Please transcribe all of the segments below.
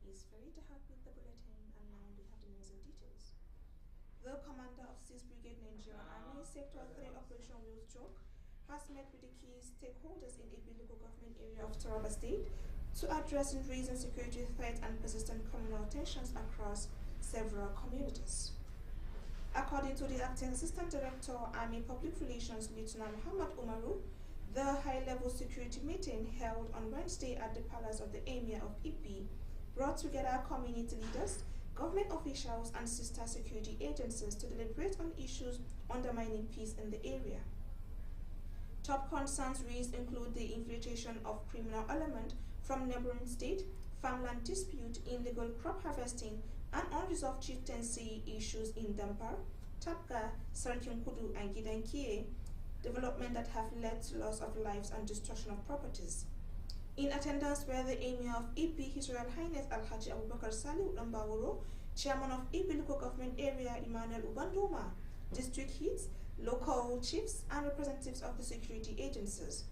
is Farida with the bulletin, and now we have the news and details. The commander of 6th Brigade Nigerian Army Sector 3 Operation Wheels Stroke has met with the key stakeholders in a local government area of Taraba State to address increasing security threats and persistent communal tensions across several communities. According to the Acting Assistant Director, Army Public Relations Lieutenant Muhammad Umaru, the high-level security meeting held on Wednesday at the Palace of the Emir of Ipi brought together community leaders, government officials, and sister security agencies to deliberate on issues undermining peace in the area. Top concerns raised include the infiltration of criminal element from neighboring state, farmland dispute, illegal crop harvesting, and unresolved chieftaincy issues in Dampar, Tapka, Sarkin-Kudu, and Gidankie, development that have led to loss of lives and destruction of properties. In attendance were the Emir of Ipi, His Royal Highness Alhaji Abubakar Salih Lambaworo, Chairman of Ipi Local Government Area Emmanuel Ubanduma, district heads, local chiefs, and representatives of the security agencies.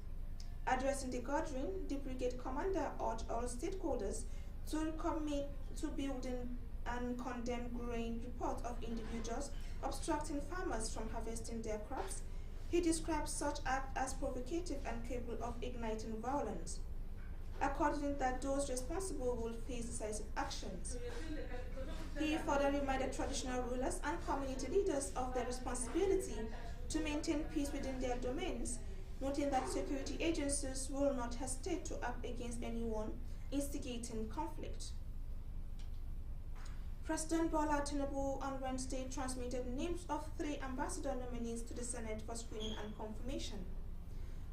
Addressing the gathering, the brigade commander urged all stakeholders to commit to building and condemn growing reports of individuals obstructing farmers from harvesting their crops. He described such acts as provocative and capable of igniting violence, according that those responsible will face decisive actions. He further reminded traditional rulers and community leaders of their responsibility to maintain peace within their domains, noting that security agencies will not hesitate to act against anyone instigating conflict. President Bola Tinubu on Wednesday transmitted names of 3 ambassador nominees to the Senate for screening and confirmation.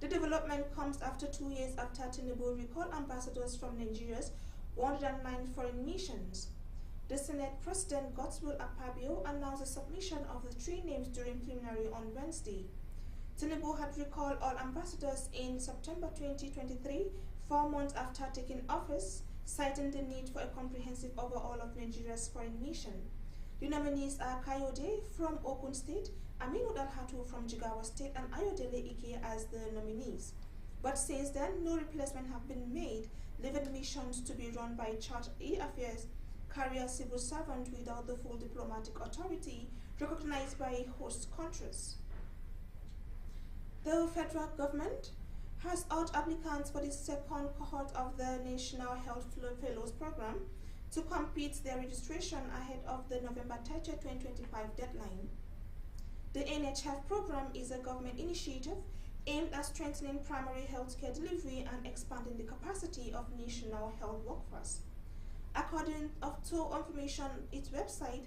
The development comes after 2 years after Tinubu recalled ambassadors from Nigeria's 109 foreign missions. The Senate President Godswill Akpabio announced the submission of the 3 names during plenary on Wednesday. Tinubu had recalled all ambassadors in September 2023, 4 months after taking office, citing the need for a comprehensive overhaul of Nigeria's foreign mission. The nominees are Kayode from Ogun State, Aminu Dalhatu from Jigawa State, and Ayodele Ike as the nominees. But since then, no replacement have been made, leaving missions to be run by chargé d'affaires career civil servant without the full diplomatic authority recognized by host countries. The federal government has urged applicants for the second cohort of the National Health Fellows Program to complete their registration ahead of the November 30, 2025 deadline. The NHF program is a government initiative aimed at strengthening primary healthcare delivery and expanding the capacity of national health workforce. According to information on its website,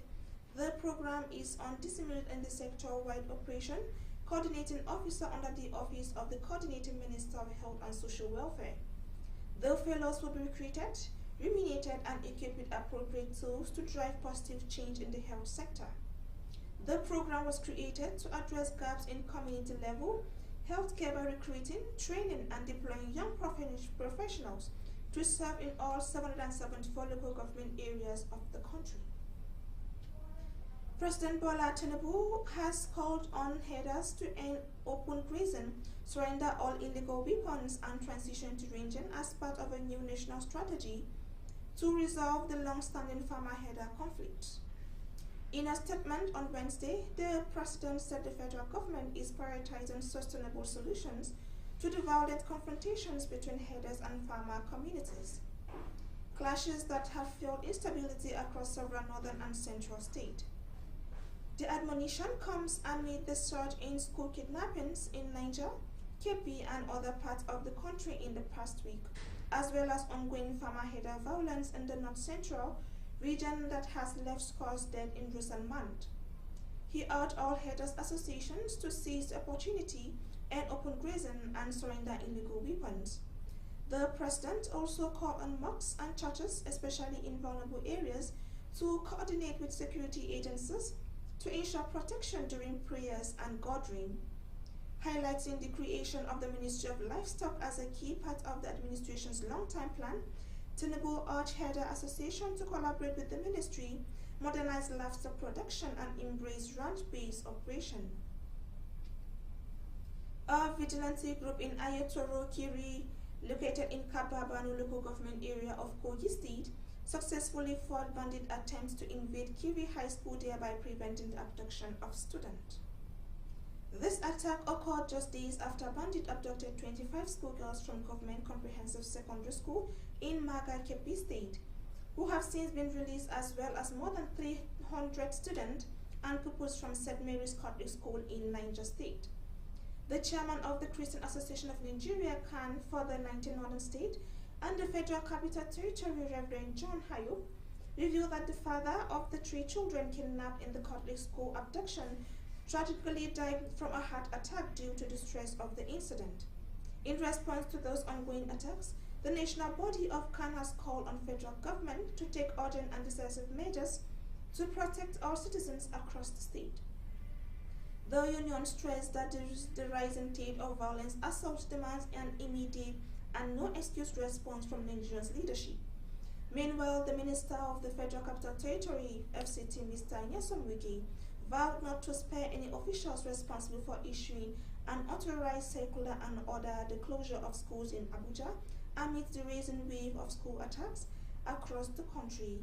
the program is undisseminated in the sector-wide operation coordinating officer under the Office of the Coordinating Minister of Health and Social Welfare. The fellows will be recruited, remunerated, and equipped with appropriate tools to drive positive change in the health sector. The program was created to address gaps in community-level healthcare by recruiting, training, and deploying young professionals to serve in all 774 local government areas of the country. President Bola Tinubu has called on herders to end open grazing, surrender all illegal weapons, and transition to ranging as part of a new national strategy to resolve the long-standing farmer-herder conflict. In a statement on Wednesday, the president said the federal government is prioritizing sustainable solutions to the violent confrontations between herders and farmer communities, clashes that have fueled instability across several northern and central states. The admonition comes amid the surge in school kidnappings in Niger, Kebbi, and other parts of the country in the past week, as well as ongoing farmer-herder violence in the north-central region that has left scores dead in recent months. He urged all herders associations to seize the opportunity and open grazing and surrender illegal weapons. The president also called on mosques and churches, especially in vulnerable areas, to coordinate with security agencies to ensure protection during prayers and gathering. Highlighting the creation of the Ministry of Livestock as a key part of the administration's long-term plan, Tinubu urged herder association to collaborate with the ministry, modernize livestock production, and embrace ranch-based operation. A vigilante group in Ayatoro Kiri, located in Kababanu local government area of Kogi State, successfully fought bandit attempts to invade Kiwi High School, thereby preventing the abduction of students. This attack occurred just days after bandits abducted 25 schoolgirls from Government Comprehensive Secondary School in Haske-Tv State, who have since been released, as well as more than 300 students and pupils from St. Mary's Catholic School in Niger State. The chairman of the Christian Association of Nigeria, CAN, for the 19 northern state and the Federal Capital Territory, Reverend John Hayo, revealed that the father of the 3 children kidnapped in the Catholic school abduction tragically died from a heart attack due to the stress of the incident. In response to those ongoing attacks, the national body of CAN has called on federal government to take urgent and decisive measures to protect our citizens across the state. The union stressed that the rising tide of violence assault demands an immediate and no-excuse response from Nigeria's leadership. Meanwhile, the Minister of the Federal Capital Territory, FCT, Mr. Nyesom Wike, vowed not to spare any officials responsible for issuing an authorized circular and order the closure of schools in Abuja amidst the rising wave of school attacks across the country.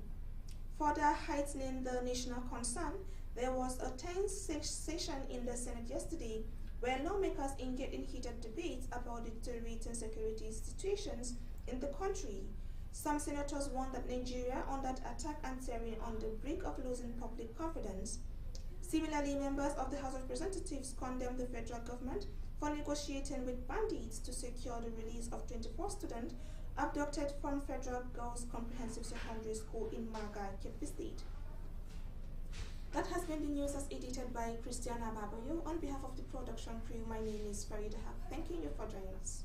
Further heightening the national concern, there was a tense session in the Senate yesterday where lawmakers engaged in heated debates about the deteriorating security situations in the country. Some senators warned that Nigeria under attack and tearing on the brink of losing public confidence. Similarly, members of the House of Representatives condemned the federal government for negotiating with bandits to secure the release of 24 students abducted from Federal Girls Comprehensive Secondary School in Haske-Tv State. That has been the news as edited by Christiana Babayo. On behalf of the production crew, my name is Farida Haq. Thanking you for joining us.